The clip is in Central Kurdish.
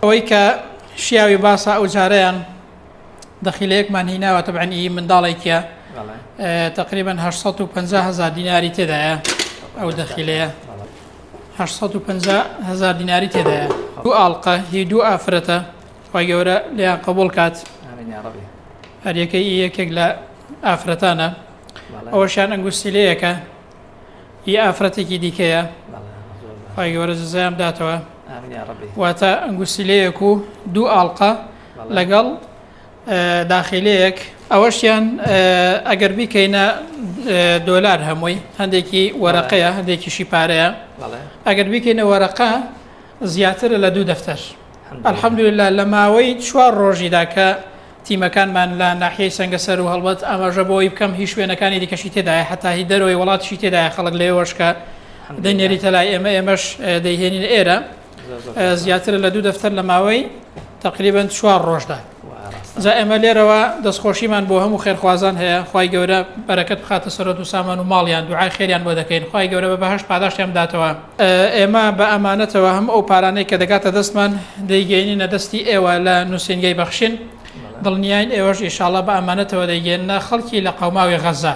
ئەوەی کە شیاوی باسە ئەو جارەیان دەخیلەیەکمان هیناوە تەبعەنی منداڵێکیە تقریبا 850,000 دیناری تێدایە ئەو دەخیلەیە 850,000 دیناری تێدایە دوو ئاڵقە هی دوو ئافرەتە خی گەورە لیان قبول کات هەریەکەی یەکێک لە ئافرەتانە ئەوەشیان ئەنگوستیلەیەکە هی ئافرەتێکی دیکەیە خی گەورە جزایان بداتەوە واتە ئەنگوستیلەیەک و دوو ئاڵقە لەگەڵ داخلەیەک ئەوەشیان ئەگەر بیکەینە دۆلار هەمووی هەندێکی وەرەقەیە هەندێکیشی پارەیە ئەگەر بیکەینە وەرەقە زیاترە لە دوو دەفتەر الحەمدولله لە ماوەی 4 ڕۆژیدا کە تیمەکانمان لە ناحیەی سەنگەسەر و هەڵبەت ئاماژە بۆی بکەم هیچ شوێنەکانی دیکەشی تێدایە حتا هی دەرەوەی وڵاتیشی تێدایە خەڵک لێوەشکە دەنێریتە لای ئێمەش دەیهێنین ئێرە زیاترە لە دوو دەفتەر لە ماوەی تقریبا 4 ڕۆژدا جا ئێمە لێرەوە دەستخۆشیمان بۆ هەموو خێرخوازان هەیە خی گەورە بەرەکەت بخاتە سەرۆت و سامان و ماڵیان دوعای خێریان بۆ دەکەین خی گەورە بە بەهشت پاداشتیان بداتەوە ئێمە بە ئەمانەتەوە هەم ئەو پارانەی کە دەگاتە دەستمان دەیگەینە دەستی ئێوە لە نووسنگەی بەخشین دڵنیاین ئێوەش ئیشاڵە بە ئەمانەتەوە دەیگەێنە خەڵکی لە قەوماوی غەزە